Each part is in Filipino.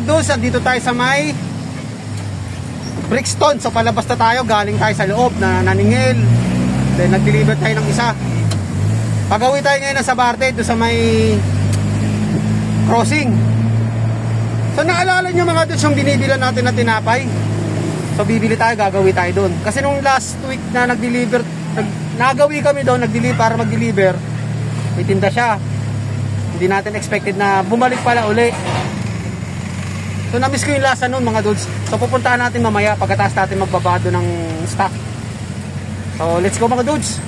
dudes, andito tayo sa may Brixton. So palabas na tayo, galing tayo sa loob na naningil. Then nag-deliver tayo ng isa. Pag-uwi tayo ngayon sa Sabarte, doon sa may crossing. So naalala nyo mga dudes yung binibilan natin na tinapay? So bibili tayo, gagawi tayo doon. Kasi nung last week na nag-deliver, nagawi kami doon, nag-deliver para mag-deliver, may tinda siya. Hindi natin expected na bumalik pala uli. So na-miss ko yung lasa nun mga dudes. So pupuntahan natin mamaya pagkatapos natin magbabado ng stock. So let's go mga dudes.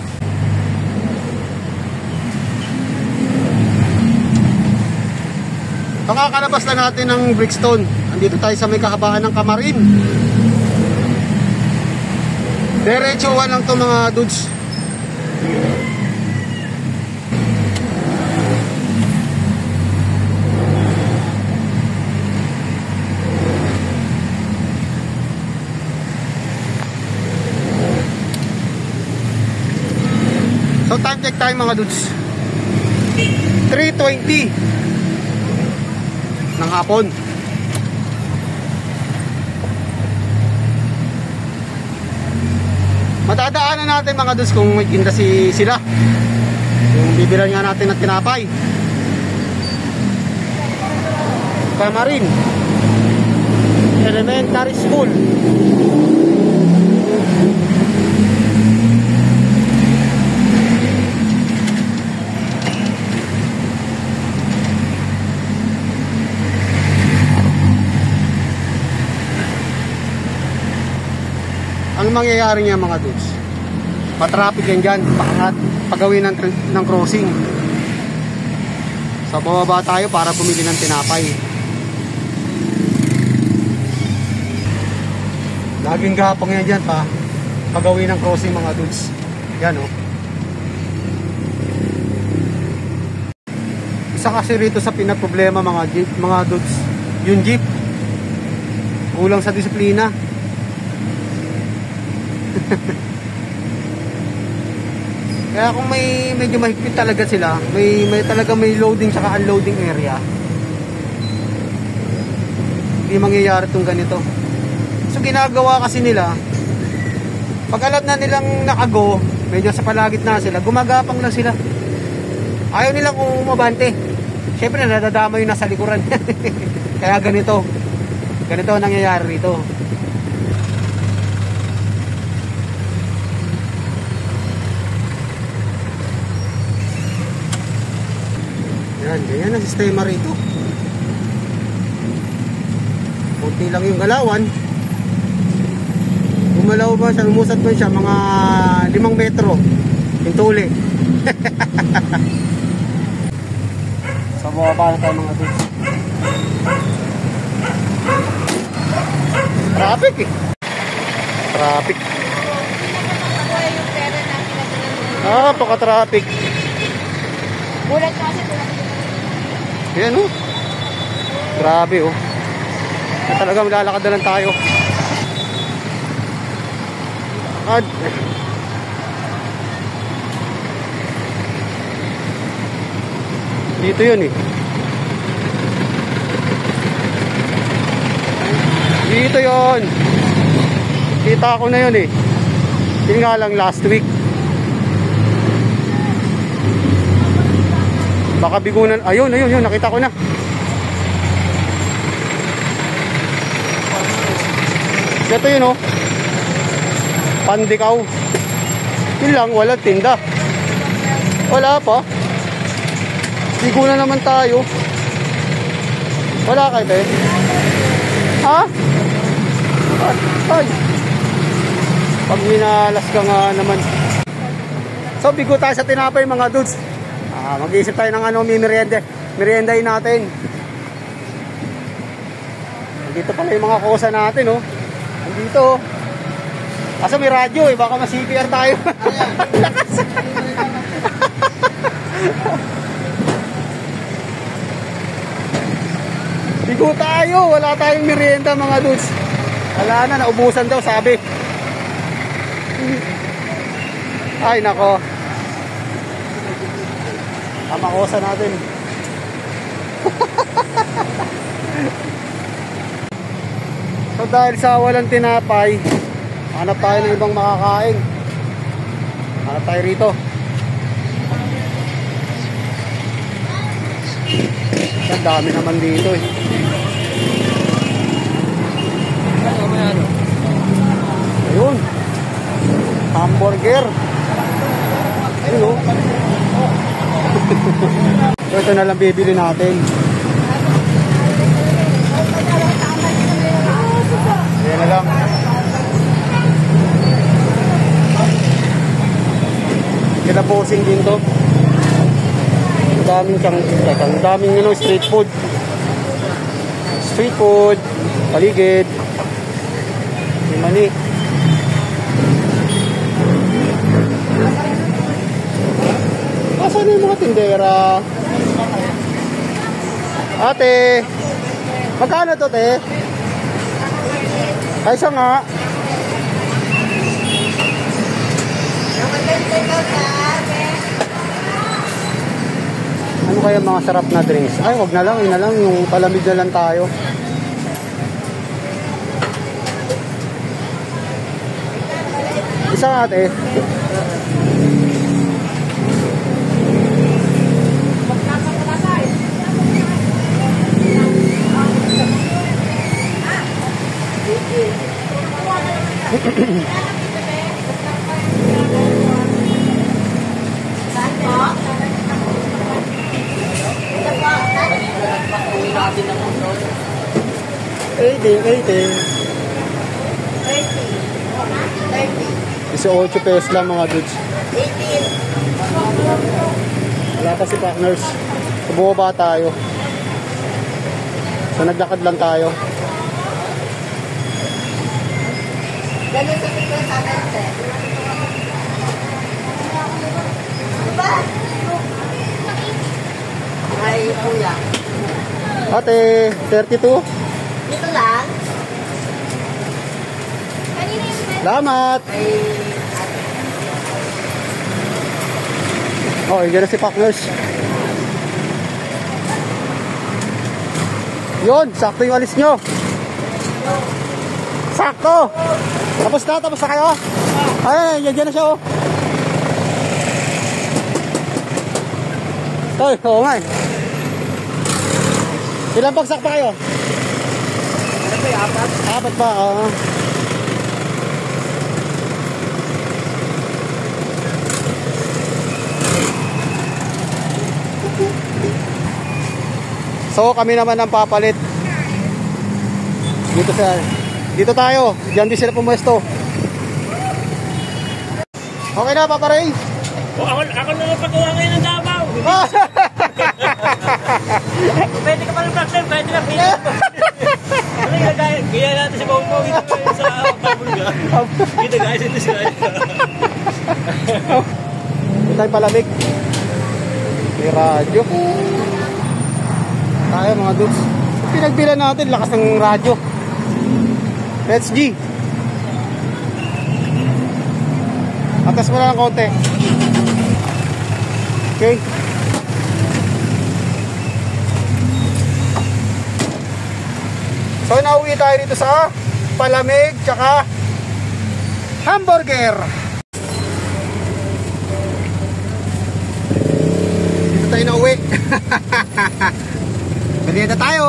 Pakakalabas na natin ng Brixton. Andito tayo sa may kahabaan ng Kamarin. Diretsuhan lang to mga dudes. So time check tayo mga dudes, 3:20 ng hapon. Matadaanan natin mga dudes kung may tinda sila. Yung bibilan nga natin ng tinapay. Kamarin Elementary School. Ang mangyayari niya mga dudes, matraffic yan dyan, pagawin ng crossing. So bababa tayo para bumili ng tinapay. Laging gapang yan dyan pagawin ng crossing mga dudes. Yan o. Isa kasi rito sa pinaproblema mga dudes, yung jeep kulang sa disiplina. Kaya kung medyo mahigpit talaga sila, may talaga may loading saka unloading area, hindi mangyayari itong ganito. So ginagawa kasi nila, pag alam na nilang nakago, medyo sa palagitna sila, gumagapang lang sila. Ayaw nilang umabante. Siyempre nadadama yung nasa likuran. Kaya ganito ang nangyayari rito. Ganyan ang sistema rito. Kunti lang yung galawan. Gumalaw ba siya, umusat ba siya mga 5 metro yung tuli. So bumaba na tayo mga dudes. Traffic eh. Traffic. Paka-traffic. Bulat na kasi yan o. Grabe o. Talagang lalakad na lang tayo. Dito yun eh. Dito yun. Kita ko na yun eh. Yun nga lang last week. Baka bigunan. Ayun, nakita ko na. Ito yun oh. Pandikaw. Yun lang, wala tinda. Wala pa. Bigunan naman tayo. Wala kayo tayo. Ha? Ay. Pag minalas ka nga naman. So bigo tayo sa tinapay mga dudes. Mag-iisip tayo ng meriendahin natin. Dito pala yung mga kosa natin oh. Dito. Kaso may radyo eh, baka ma-CPR tayo. Lakas. Bigo tayo, wala tayong merienda mga dudes. Wala na, naubusan daw sabi. Ay nako. Tama kosa natin. So dahil sa walang tinapay, hanap tayo ng ibang makakain. Hanap tayo rito. Ang dami naman dito eh. Ayun. Hamburger. Ayun o. So ito na lang bibili natin. Ayan na lang. Kinabosing din to. Ang daming street food. Street food. Paligid. Mani. Asan na yung mga tindera? Ate, magkano to, te? Ay, isa nga. Ano kaya mga sarap na drinks? Ay, wag na lang, yun na lang, yung palamig na lang tayo. Isa nga, ate. Isa 8 pesos lang mga dudes. 18. Wala pa si partners. So, bumaba tayo. So naglakad lang tayo. Ganun sa pito sa akin, sir. Diba? Ay, kuya. Ate, 32? Dito lang. Salamat! Oh, yun na si partners. Yun, sakto yung alis nyo. Sakto! Tapos na kayo? Ay, yan na siya oh. Ay, oo nga eh. Ilang bagsak pa kayo? Ano ba yung apat? Apat pa, So kami naman ang papalit. Dito tayo. Diyan din sila pumuesto. Okay na, Papa Ray? Oh, ako na napagawa ngayon ng Davao. Pwede ka pa ng black pwede na pili ko. Ano yung gaya natin sa Bongbong, ito kayo sa Pabulga. Kita guys, ito sila. Ito tayo palamig. May radyo. Tayo mga dudes. Pinagbilan natin, lakas ng radyo. Let's G. Atas mo na ng konti. Okay. So nauwi tayo dito sa palamig tsaka hamburger. Dito tayo nauwi. Merienda tayo.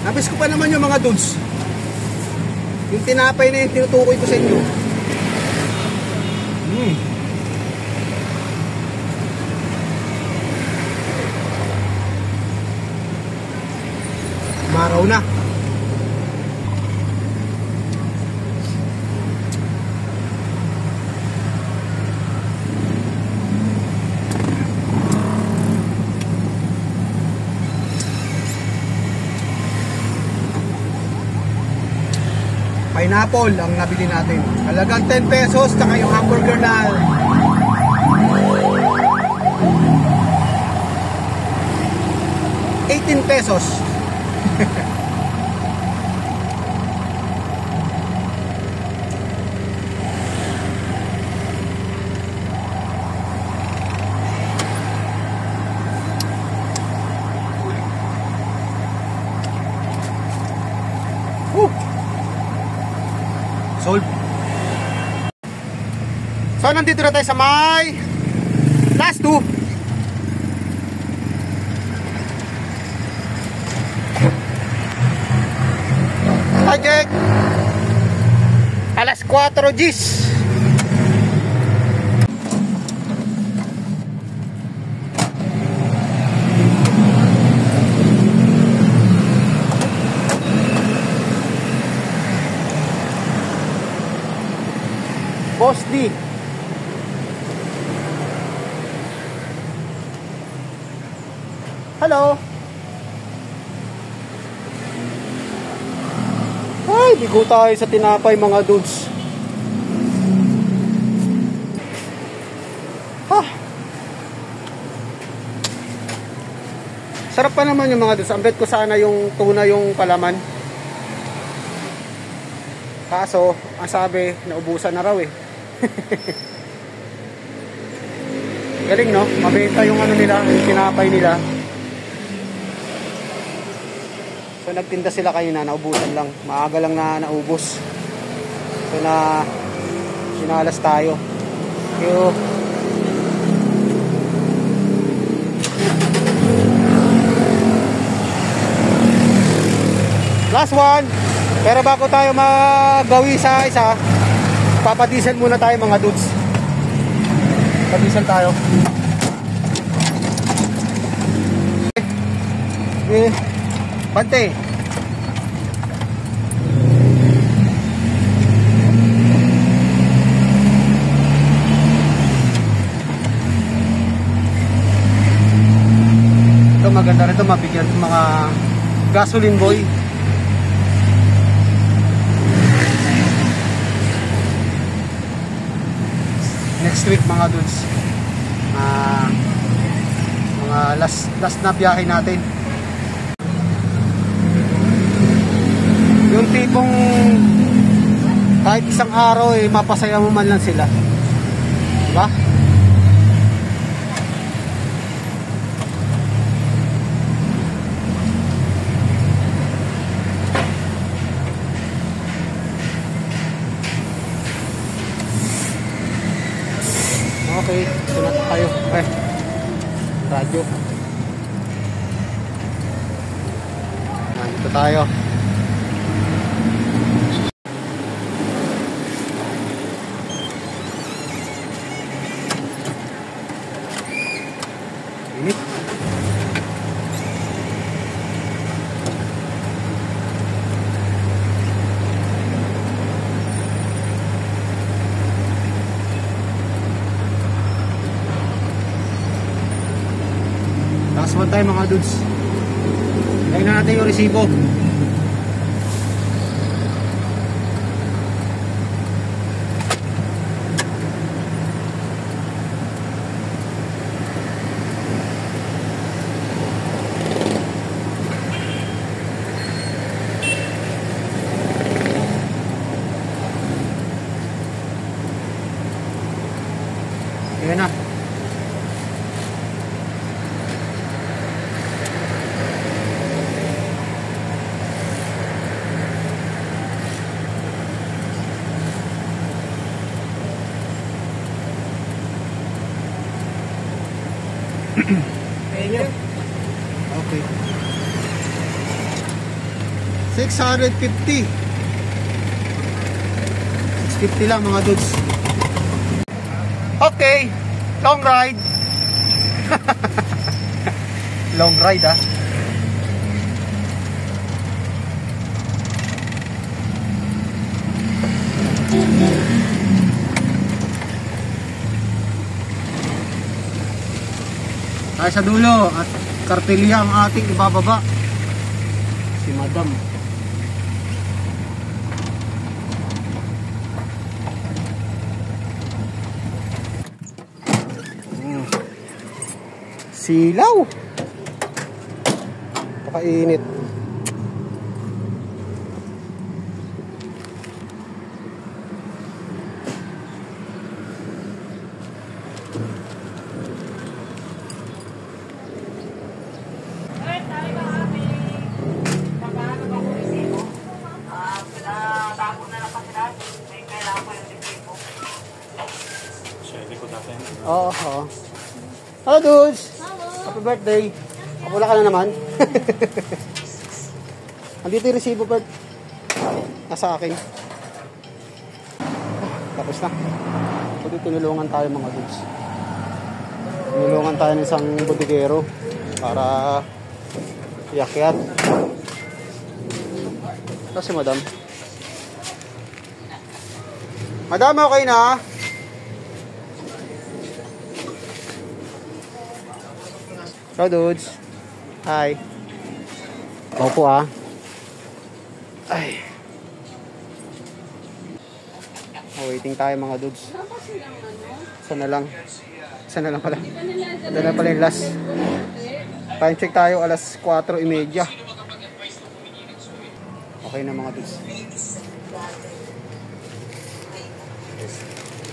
Nabis ko pa naman yung mga dudes. Yung tinapay na yung tinutukoy ko sa inyo. Maraw na. Pineapple ang nabili natin. Halagang 10 pesos tsaka yung hamburger na 18 pesos. nandito na tayo sa may last 2. Project alas 4 Gs. Boss D. Hello. Ay, bigo tayo sa tinapay mga dudes. Sarap pa naman yung mga dudes. Ang bet ko sana yung tuna yung palaman. Kaso, ang sabi, naubusan na raw eh. Galing no? Mabenta yung ano nila, yung tinapay nila. So nagtinda sila kanina, naubusan lang. Maaga lang na naubos. So na sinalas tayo. Yung last one. Pero bago tayo magawi sa isa, papadiesel muna tayo mga dudes. Padiesel tayo. Bante. Ito maganda rin ito, mabigyan ng mga gasoline boy. Next week mga dudes, mga last na biyahe natin. Yung tipong kahit isang araw eh mapasaya mo man lang sila, diba? Okay, sunod tayo. Radyo. Dito tayo. Init. Last one tayo mga dudes. Lagyan na natin yung resibo. Ayan na. Okay. 650. 650 lang mga dudes. Okay, long ride. Long ride ah. Tayo sa dulo at kartilya ang ating ibababa. Si Madam. Silaw. Pakainit. natin. Oo, oo. Hello, dudes! Happy birthday! Kapula ka na naman. Andito yung resibo, Bert. Nasa akin. Tapos na. Pwede tinulungan tayo mga dudes. Tinulungan tayo ng isang bodigero para iakyat. Tapos si madam. Madam, okay na? Ciao, dudes. Hi. Opo, ah. Ay. Waiting tayo mga dudes. Sana lang. Sana lang pala. Sana lang pala yung last. Time check tayo alas 4:30. Okay na mga dudes.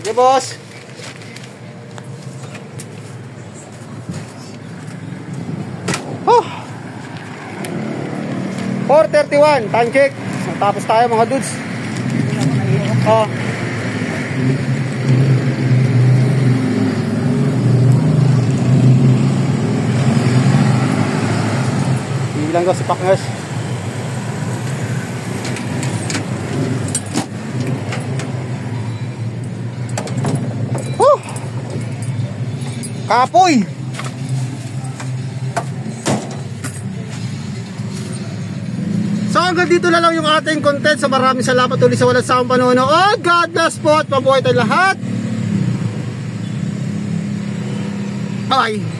Sige, boss. Oh. 4:31, time check. Tapos tayo mga dudes. Oh. Hindi lang daw si Pakners. Kapoy! So hanggang dito na lang yung ating content. So maraming salamat ulit sa walang sawang panonood. God bless po at mabuhay tayo lahat. Bye!